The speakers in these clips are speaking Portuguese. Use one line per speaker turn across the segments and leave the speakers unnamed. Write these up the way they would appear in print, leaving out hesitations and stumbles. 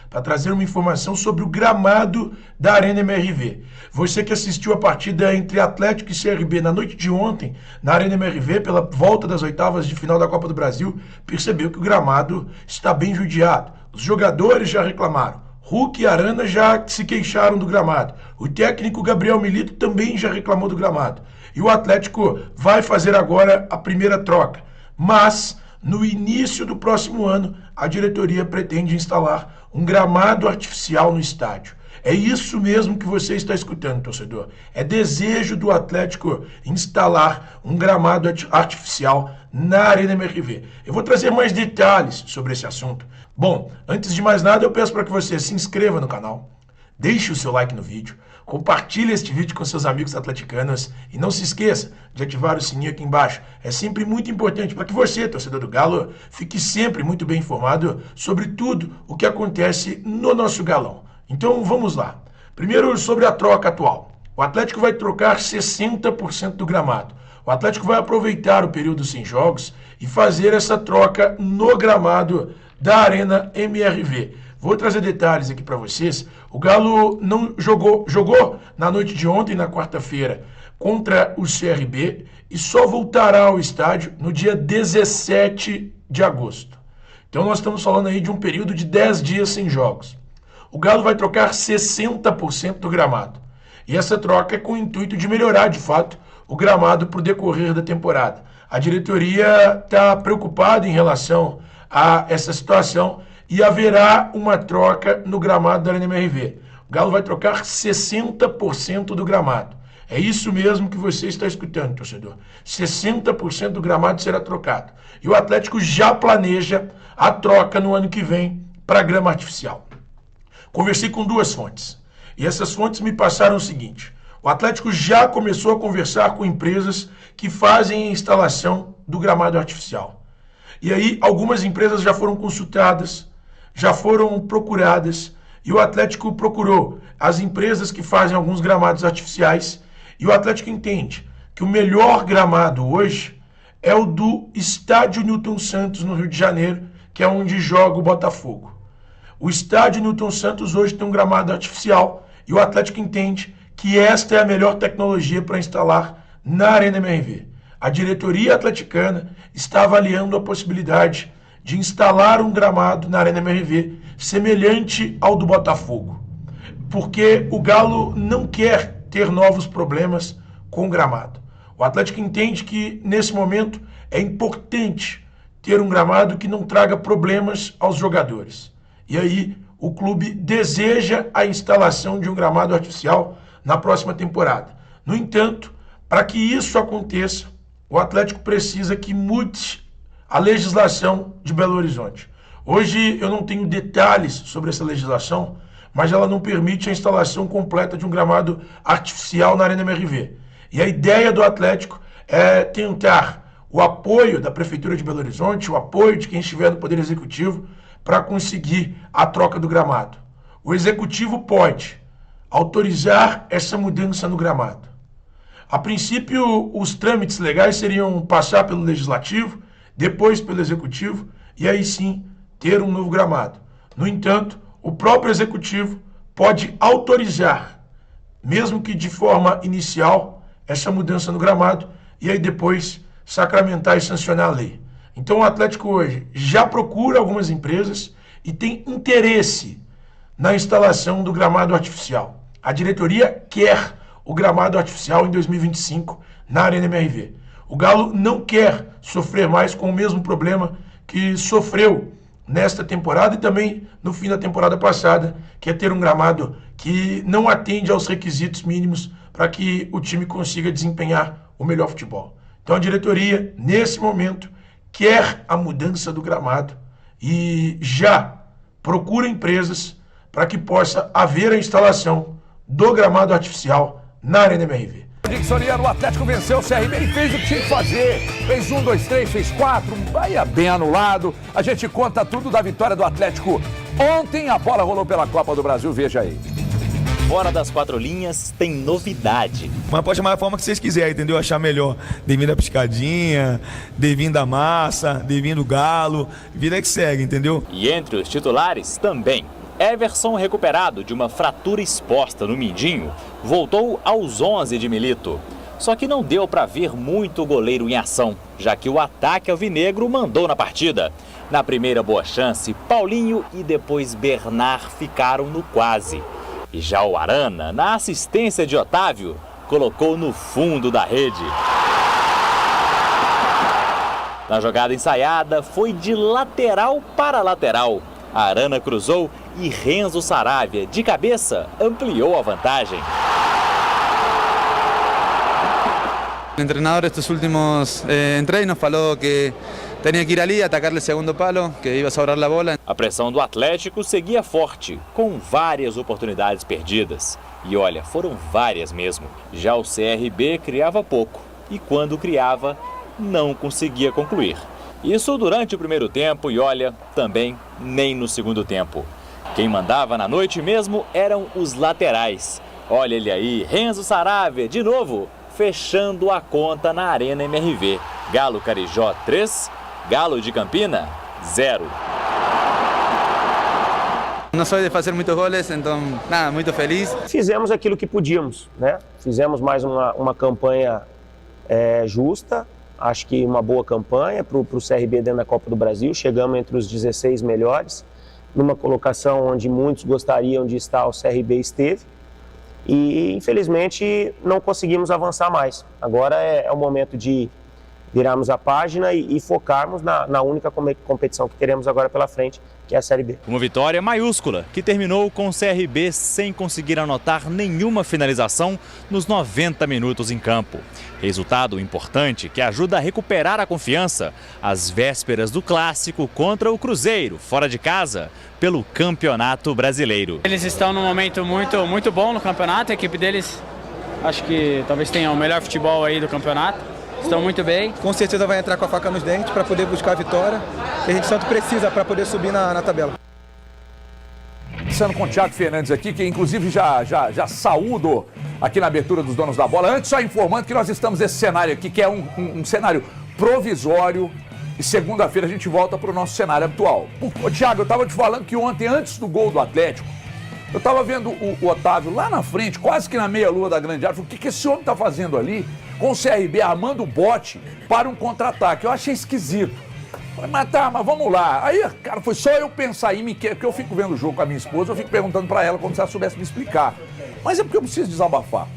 para trazer uma informação sobre o gramado da Arena MRV. Você que assistiu a partida entre Atlético e CRB na noite de ontem, na Arena MRV, pela volta das oitavas de final da Copa do Brasil, percebeu que o gramado está bem judiado. Os jogadores já reclamaram. Hulk e Arana já se queixaram do gramado. O técnico Gabriel Milito também já reclamou do gramado. E o Atlético vai fazer agora a primeira troca. Mas, no início do próximo ano, a diretoria pretende instalar um gramado artificial no estádio. É isso mesmo que você está escutando, torcedor. É desejo do Atlético instalar um gramado artificial na Arena MRV. Eu vou trazer mais detalhes sobre esse assunto. Bom, antes de mais nada, eu peço para que você se inscreva no canal, deixe o seu like no vídeo, compartilhe este vídeo com seus amigos atleticanos e não se esqueça de ativar o sininho aqui embaixo. É sempre muito importante para que você, torcedor do Galo, fique sempre muito bem informado sobre tudo o que acontece no nosso galão. Então vamos lá. Primeiro sobre a troca atual. O Atlético vai trocar 60% do gramado. O Atlético vai aproveitar o período sem jogos e fazer essa troca no gramado da Arena MRV. Vou trazer detalhes aqui para vocês. O Galo não jogou na noite de ontem, na quarta-feira, contra o CRB e só voltará ao estádio no dia 17 de agosto. Então nós estamos falando aí de um período de 10 dias sem jogos. O Galo vai trocar 60% do gramado. E essa troca é com o intuito de melhorar, de fato, o gramado para o decorrer da temporada. A diretoria está preocupada em relação a essa situação e haverá uma troca no gramado da Arena MRV. O Galo vai trocar 60% do gramado. É isso mesmo que você está escutando, torcedor. 60% do gramado será trocado. E o Atlético já planeja a troca no ano que vem para grama artificial. Conversei com duas fontes. E essas fontes me passaram o seguinte: o Atlético já começou a conversar com empresas que fazem a instalação do gramado artificial. E aí algumas empresas já foram consultadas, já foram procuradas, e o Atlético procurou as empresas que fazem alguns gramados artificiais, e o Atlético entende que o melhor gramado hoje é o do Estádio Newton Santos, no Rio de Janeiro, que é onde joga o Botafogo. O Estádio Newton Santos hoje tem um gramado artificial, e o Atlético entende que esta é a melhor tecnologia para instalar na Arena MRV. A diretoria atleticana está avaliando a possibilidade de instalar um gramado na Arena MRV semelhante ao do Botafogo, porque o Galo não quer ter novos problemas com o gramado. O Atlético entende que, nesse momento, é importante ter um gramado que não traga problemas aos jogadores. E aí, o clube deseja a instalação de um gramado artificial na próxima temporada. No entanto, para que isso aconteça, o Atlético precisa que mude a legislação de Belo Horizonte. Hoje eu não tenho detalhes sobre essa legislação, mas ela não permite a instalação completa de um gramado artificial na Arena MRV. E a ideia do Atlético é tentar o apoio da Prefeitura de Belo Horizonte, o apoio de quem estiver no Poder Executivo, para conseguir a troca do gramado. O Executivo pode autorizar essa mudança no gramado. A princípio, os trâmites legais seriam passar pelo Legislativo, depois pelo Executivo, e aí sim ter um novo gramado. No entanto, o próprio Executivo pode autorizar, mesmo que de forma inicial, essa mudança no gramado, e aí depois sacramentar e sancionar a lei. Então o Atlético hoje já procura algumas empresas e tem interesse na instalação do gramado artificial. A diretoria quer o gramado artificial em 2025 na Arena MRV. O Galo não quer sofrer mais com o mesmo problema que sofreu nesta temporada e também no fim da temporada passada, que é ter um gramado que não atende aos requisitos mínimos para que o time consiga desempenhar o melhor futebol. Então a diretoria, nesse momento, quer a mudança do gramado e já procura empresas para que possa haver a instalação do gramado artificial na Arena MRV.
O Atlético venceu o CRB e fez o que tinha que fazer. Fez 1, 2, 3, fez 4, vai bem anulado. A gente conta tudo da vitória do Atlético. Ontem a bola rolou pela Copa do Brasil, veja aí.
Fora das quatro linhas tem novidade.
Mas pode chamar da forma que vocês quiserem, entendeu? Achar melhor. Devido a piscadinha, devido a massa, devido o galo, vida que segue, entendeu?
E entre os titulares também. Everson, recuperado de uma fratura exposta no mindinho, voltou aos 11 de Milito. Só que não deu para ver muito o goleiro em ação, já que o ataque alvinegro mandou na partida. Na primeira boa chance, Paulinho e depois Bernard ficaram no quase. E já o Arana, na assistência de Otávio, colocou no fundo da rede. Na jogada ensaiada, foi de lateral para lateral. A Arana cruzou e Renzo Saravia, de cabeça, ampliou a vantagem.
El entrenador estos últimos entrenos falou que tenía que ir ali, atacarle el segundo palo, que iba a sobrar la bola.
A pressão do Atlético seguia forte, com várias oportunidades perdidas. E olha, foram várias mesmo. Já o CRB criava pouco e quando criava, não conseguia concluir. Isso durante o primeiro tempo e olha, também nem no segundo tempo. Quem mandava na noite mesmo eram os laterais. Olha ele aí, Renzo Saravia, de novo, fechando a conta na Arena MRV. Galo Carijó 3, Galo de Campina 0.
Não sou de fazer muitos goles, então, nada, muito feliz.
Fizemos aquilo que podíamos, né? Fizemos mais uma campanha justa, acho que uma boa campanha para o CRB dentro da Copa do Brasil. Chegamos entre os 16 melhores, numa colocação onde muitos gostariam de estar, o CRB esteve. E, infelizmente, não conseguimos avançar mais. Agora é o momento de virarmos a página e focarmos na única competição que teremos agora pela frente, que é a Série B.
Uma vitória maiúscula, que terminou com o CRB sem conseguir anotar nenhuma finalização nos 90 minutos em campo. Resultado importante que ajuda a recuperar a confiança às vésperas do clássico contra o Cruzeiro, fora de casa, pelo Campeonato Brasileiro.
Eles estão num momento muito bom no campeonato, a equipe deles acho que talvez tenha o melhor futebol aí do campeonato. Estão muito bem.
Com certeza vai entrar com a faca nos dentes para poder buscar a vitória. E a gente tanto precisa para poder subir na tabela.
Conversando com o Thiago Fernandes aqui, que inclusive já saúdo aqui na abertura dos Donos da Bola. Antes, só informando que nós estamos nesse cenário aqui, que é um cenário provisório. E segunda-feira a gente volta para o nosso cenário habitual. Ô, Thiago, eu estava te falando que ontem, antes do gol do Atlético, eu estava vendo o Otávio lá na frente, quase que na meia-lua da grande área. Falei, o que esse homem está fazendo ali com o CRB armando o bote para um contra-ataque? Eu achei esquisito. Falei, mas vamos lá. Aí, cara, foi só eu pensar em mim, porque eu fico vendo o jogo com a minha esposa, eu fico perguntando para ela como se ela soubesse me explicar. Mas é porque eu preciso desabafar.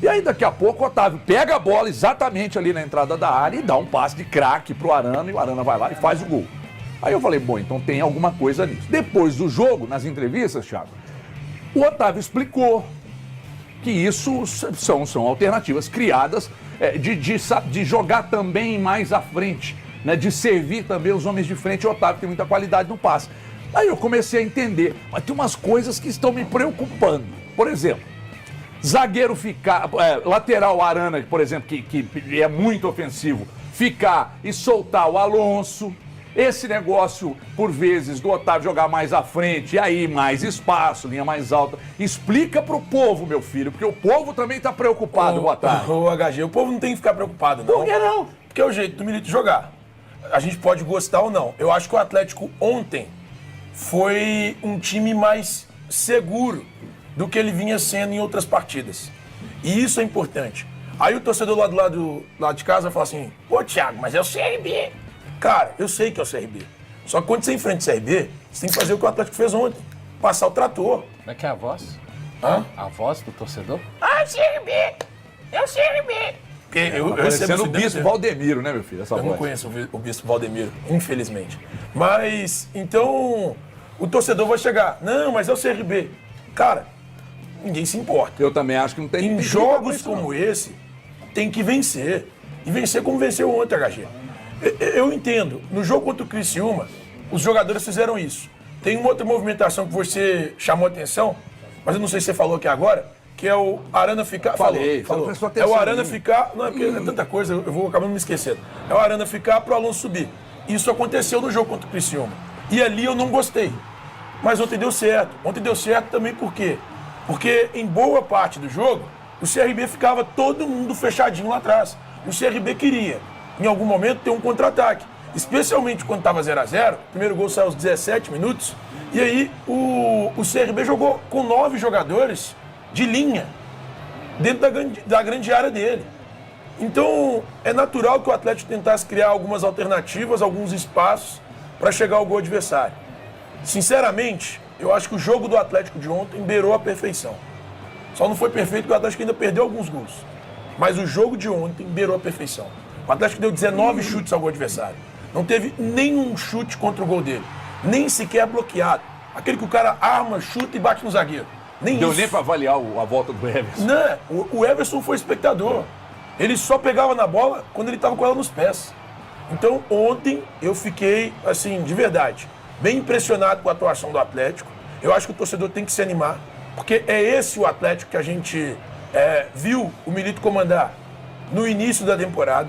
E aí, daqui a pouco, o Otávio pega a bola exatamente ali na entrada da área e dá um passe de craque pro Arana, e o Arana vai lá e faz o gol. Aí eu falei, bom, então tem alguma coisa nisso. Depois do jogo, nas entrevistas, Thiago, o Otávio explicou que isso são alternativas criadas de jogar também mais à frente, né, de servir também os homens de frente. O Otávio tem muita qualidade no passe. Aí eu comecei a entender, mas tem umas coisas que estão me preocupando. Por exemplo, zagueiro ficar, lateral Arana, por exemplo, que é muito ofensivo, ficar e soltar o Alonso. Esse negócio, por vezes, do Otávio jogar mais à frente, e aí mais espaço, linha mais alta. Explica pro povo, meu filho, porque o povo também tá preocupado, Otávio.
Ô, HG, o povo não tem que ficar preocupado, não.
Por que não?
Porque é o jeito do Milito jogar. A gente pode gostar ou não. Eu acho que o Atlético ontem foi um time mais seguro do que ele vinha sendo em outras partidas. E isso é importante. Aí o torcedor lá do lado de casa vai falar assim, pô, Thiago, mas é o CRB. Cara, eu sei que é o CRB. Só que quando você enfrenta o CRB, você tem que fazer o que o Atlético fez ontem. Passar o trator.
Como é que é a voz?
Hã?
A voz do torcedor?
Ah, CRB! É o CRB! Porque eu
Parecendo o Bispo Valdemiro, né, meu filho? Essa
eu
voz.
não conheço o Bispo Valdemiro, infelizmente. Mas, então, o torcedor vai chegar. Não, mas é o CRB. Cara, ninguém se importa.
Eu também acho que não tem...
Em jogos como esse, tem que vencer. E vencer como venceu ontem, HG. Eu entendo. No jogo contra o Criciúma, os jogadores fizeram isso. Tem uma outra movimentação que você chamou a atenção, mas eu não sei se você falou aqui agora, que é o Arana ficar...
Falei.
É o Arana ficar... Não, é porque é tanta coisa, eu vou acabando me esquecendo. É o Arana ficar pro Alonso subir. Isso aconteceu no jogo contra o Criciúma. E ali eu não gostei. Mas ontem deu certo. Ontem deu certo também por quê? Porque em boa parte do jogo, o CRB ficava todo mundo fechadinho lá atrás. O CRB queria, em algum momento, ter um contra-ataque. Especialmente quando estava 0x0, o primeiro gol saiu aos 17 minutos, e aí o CRB jogou com 9 jogadores de linha, dentro da grande área dele. Então, é natural que o Atlético tentasse criar algumas alternativas, alguns espaços para chegar ao gol adversário. Sinceramente, eu acho que o jogo do Atlético de ontem beirou a perfeição. Só não foi perfeito porque o Atlético ainda perdeu alguns gols. Mas o jogo de ontem beirou a perfeição. O Atlético deu 19 chutes ao gol adversário. Não teve nenhum chute contra o gol dele. Nem sequer bloqueado. Aquele que o cara arma, chuta e bate no zagueiro. Nem
Deu
isso.
nem pra avaliar a volta do Everson.
Não, o Everson foi espectador. Ele só pegava na bola quando ele estava com ela nos pés. Então, ontem eu fiquei, assim, de verdade, bem impressionado com a atuação do Atlético. Eu acho que o torcedor tem que se animar, porque é esse o Atlético que a gente viu o Milito comandar no início da temporada.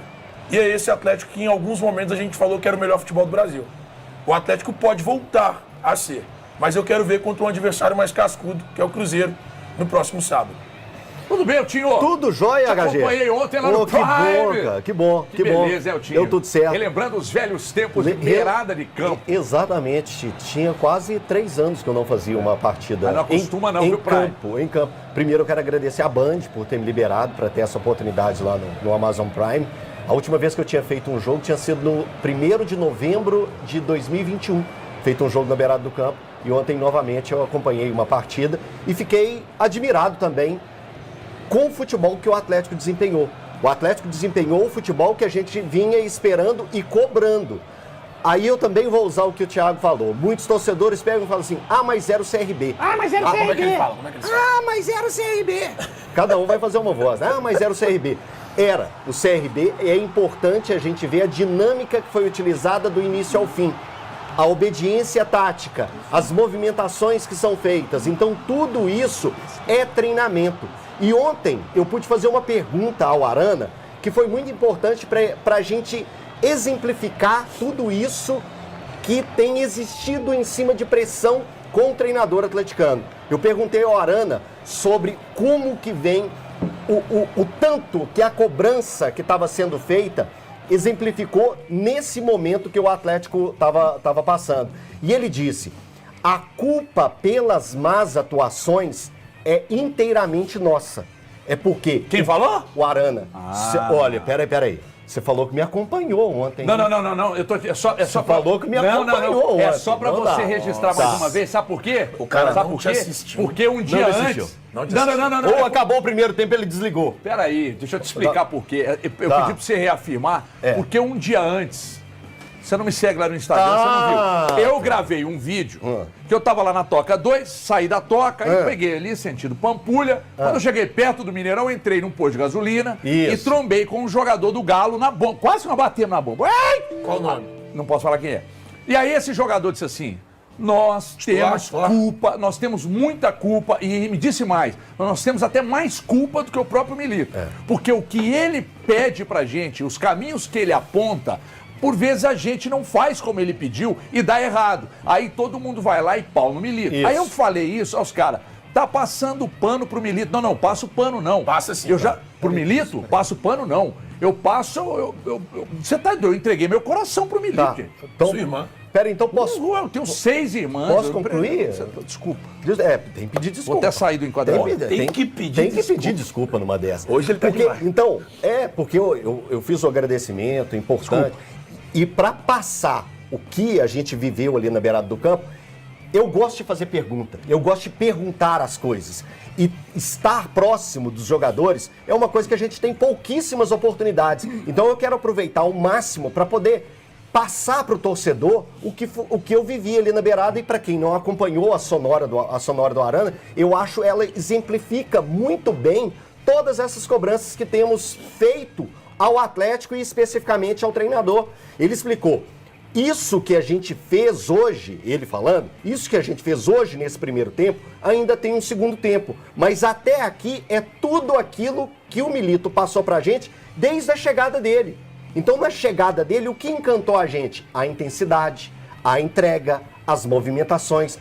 E é esse Atlético que em alguns momentos a gente falou que era o melhor futebol do Brasil. O Atlético pode voltar a ser, mas eu quero ver contra um adversário mais cascudo, que é o Cruzeiro, no próximo sábado.
Tudo bem, Tinho?
Tudo jóia, HG.
Acompanhei ontem lá no
que
Prime.
bom, cara. Que bom, que bom.
Beleza, é o Tinho.
Deu tudo certo.
Relembrando os velhos tempos de beirada de campo.
Exatamente. Tinha quase 3 anos que eu não fazia uma partida
Mas não acostuma não,
em
viu, Prime?
campo, em campo. Primeiro eu quero agradecer a Band por ter me liberado para ter essa oportunidade lá no Amazon Prime. A última vez que eu tinha feito um jogo tinha sido no 1º de novembro de 2021. Feito um jogo na beirada do campo. E ontem, novamente, eu acompanhei uma partida e fiquei admirado também com o futebol que o Atlético desempenhou. O Atlético desempenhou o futebol que a gente vinha esperando e cobrando. Aí eu também vou usar o que o Thiago falou. Muitos torcedores pegam e falam assim, mas era o CRB.
Mas era o CRB. Como é que ele fala?
Mas era o CRB. Cada um vai fazer uma voz. Mas era o CRB. Era o CRB. É importante a gente ver a dinâmica que foi utilizada do início ao fim. A obediência tática, as movimentações que são feitas. Então tudo isso é treinamento. E ontem eu pude fazer uma pergunta ao Arana, que foi muito importante para a gente exemplificar tudo isso que tem existido em cima de pressão com o treinador atleticano. Eu perguntei ao Arana sobre como que vem o tanto que a cobrança que estava sendo feita exemplificou nesse momento que o Atlético estava passando. E ele disse, a culpa pelas más atuações é inteiramente nossa. É porque...
Quem falou?
O Arana. Olha, peraí. Você falou que me acompanhou ontem.
Não.
Você falou que me acompanhou ontem.
É só pra você registrar mais uma vez. Sabe por quê?
O cara
sabe
não
por
te
quê?
assistiu.
Porque um dia antes... Não.
Ou acabou o primeiro tempo e ele desligou.
Peraí, deixa eu te explicar por quê. Eu pedi pra você reafirmar, porque um dia antes... Você não me segue lá no Instagram, você não viu. Eu gravei um vídeo que eu tava lá na Toca 2, saí da Toca e peguei ali sentido Pampulha. Quando eu cheguei perto do Mineirão, eu entrei num posto de gasolina e trombei com um jogador do Galo na bomba. Quase uma batendo na bomba.
Qual o nome?
Não posso falar quem é. E aí esse jogador disse assim, nós temos culpa, nós temos muita culpa, e me disse mais, nós temos até mais culpa do que o próprio Milito. Porque o que ele pede pra gente, os caminhos que ele aponta, por vezes a gente não faz como ele pediu e dá errado. Aí todo mundo vai lá e pau no Milito. Isso. Aí eu falei isso aos caras, tá passando pano pro Milito. Não, passo pano não.
Passa sim.
Pro Milito, passo pano não. Eu passo, você tá doido, eu entreguei meu coração pro Milito. Tá.
Então,
sua irmã.
Pera, então posso...
Eu tenho 6 irmãs.
Posso concluir?
Desculpa.
Tem que pedir desculpa.
Vou até sair do enquadramento.
Tem que pedir
desculpa numa dessa.
Hoje ele tá demais.
Então, porque eu fiz o agradecimento importante. E para passar o que a gente viveu ali na beirada do campo, eu gosto de fazer pergunta. Eu gosto de perguntar as coisas. E estar próximo dos jogadores é uma coisa que a gente tem pouquíssimas oportunidades. Então eu quero aproveitar ao máximo para poder passar para o torcedor o que eu vivi ali na beirada. E para quem não acompanhou a sonora do Arana, eu acho ela exemplifica muito bem todas essas cobranças que temos feito ao Atlético e especificamente ao treinador. Ele explicou, isso que a gente fez hoje, ele falando, isso que a gente fez hoje nesse primeiro tempo, ainda tem um segundo tempo. Mas até aqui é tudo aquilo que o Milito passou pra gente desde a chegada dele. Então na chegada dele, o que encantou a gente? A intensidade, a entrega, as movimentações,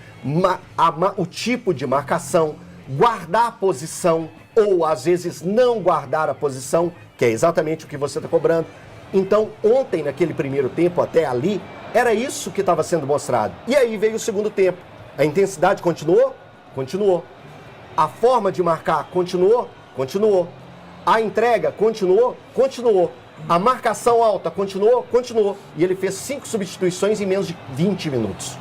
o tipo de marcação, guardar a posição ou às vezes não guardar a posição, que é exatamente o que você está cobrando. Então, ontem, naquele primeiro tempo, até ali, era isso que estava sendo mostrado. E aí veio o segundo tempo. A intensidade continuou? Continuou. A forma de marcar continuou? Continuou. A entrega continuou? Continuou. A marcação alta continuou? Continuou. E ele fez 5 substituições em menos de 20 minutos.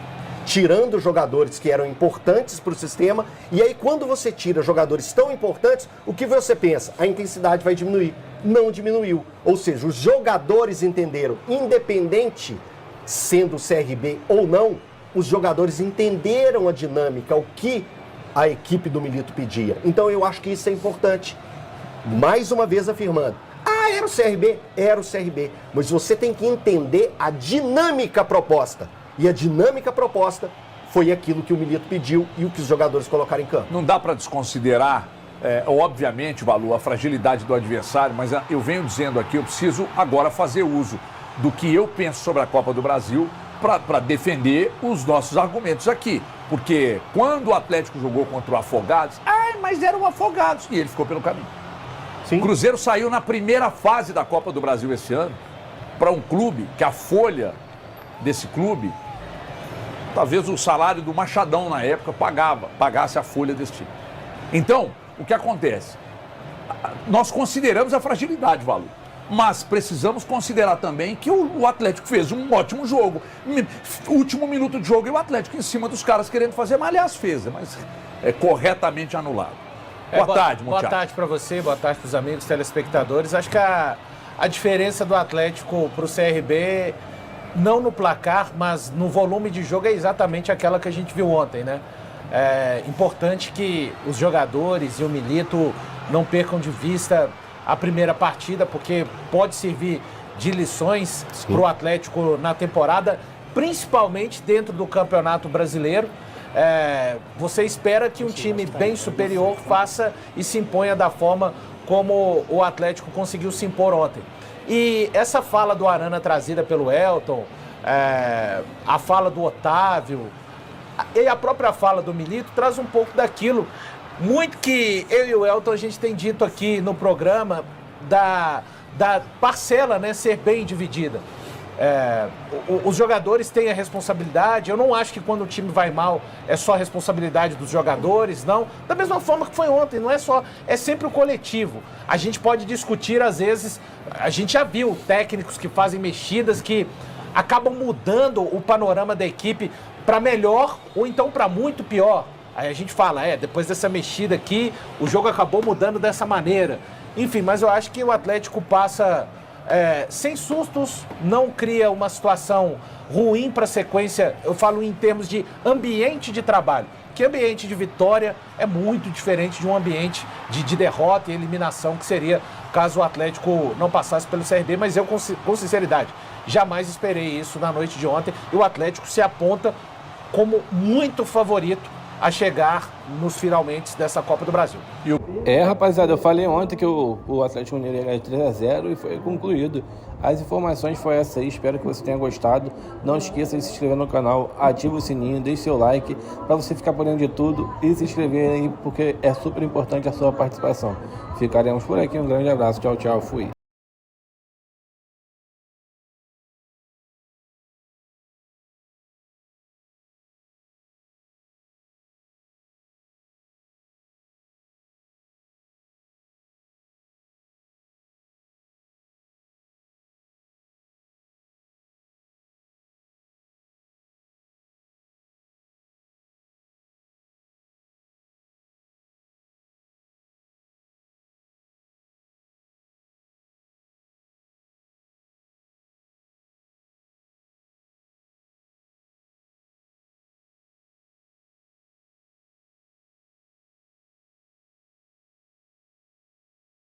Tirando jogadores que eram importantes para o sistema. E aí, quando você tira jogadores tão importantes, o que você pensa? A intensidade vai diminuir. Não diminuiu. Ou seja, os jogadores entenderam, independente sendo o CRB ou não, os jogadores entenderam a dinâmica, o que a equipe do Milito pedia. Então eu acho que isso é importante. Mais uma vez afirmando, era o CRB? Era o CRB. Mas você tem que entender a dinâmica proposta. E a dinâmica proposta foi aquilo que o Milito pediu e o que os jogadores colocaram em campo.
Não dá para desconsiderar, obviamente, Valu, a fragilidade do adversário, mas eu venho dizendo aqui, eu preciso agora fazer uso do que eu penso sobre a Copa do Brasil para defender os nossos argumentos aqui. Porque quando o Atlético jogou contra o Afogados, mas eram Afogados, e ele ficou pelo caminho. Sim. O Cruzeiro saiu na primeira fase da Copa do Brasil esse ano para um clube que a folha desse clube, talvez o salário do Machadão na época pagasse a folha desse time. Então, o que acontece? Nós consideramos a fragilidade, Valu. Mas precisamos considerar também que o Atlético fez um ótimo jogo. Último minuto de jogo e o Atlético em cima dos caras querendo fazer, mas aliás fez, mas é corretamente anulado. Boa tarde, Montiel.
Boa tarde para você, boa tarde para os amigos telespectadores. Acho que a diferença do Atlético para o CRB, não no placar, mas no volume de jogo, é exatamente aquela que a gente viu ontem, né? É importante que os jogadores e o Milito não percam de vista a primeira partida, porque pode servir de lições para o Atlético na temporada, principalmente dentro do Campeonato Brasileiro. Você espera que um time bem superior faça e se imponha da forma como o Atlético conseguiu se impor ontem. E essa fala do Arana trazida pelo Elton, a fala do Otávio e a própria fala do Milito traz um pouco daquilo muito que eu e o Elton a gente tem dito aqui no programa da parcela, né, ser bem dividida. Os jogadores têm a responsabilidade. Eu não acho que quando o time vai mal é só a responsabilidade dos jogadores, não. Da mesma forma que foi ontem, não é só, é sempre o coletivo. A gente pode discutir, às vezes, a gente já viu técnicos que fazem mexidas que acabam mudando o panorama da equipe para melhor ou então para muito pior. Aí a gente fala, depois dessa mexida aqui, o jogo acabou mudando dessa maneira. Enfim, mas eu acho que o Atlético passa sem sustos, não cria uma situação ruim para a sequência. Eu falo em termos de ambiente de trabalho, que ambiente de vitória é muito diferente de um ambiente de derrota e eliminação, que seria caso o Atlético não passasse pelo CRB. Mas eu, com sinceridade, jamais esperei isso na noite de ontem. E o Atlético se aponta como muito favorito a chegar nos finalmente dessa Copa do Brasil.
Rapaziada, eu falei ontem que o Atlético Mineiro ia ganhar 3-0 e foi concluído. As informações foi essa aí, espero que você tenha gostado. Não esqueça de se inscrever no canal, ativa o sininho, deixe seu like para você ficar por dentro de tudo e se inscrever aí, porque é super importante a sua participação. Ficaremos por aqui, um grande abraço, tchau, tchau, fui.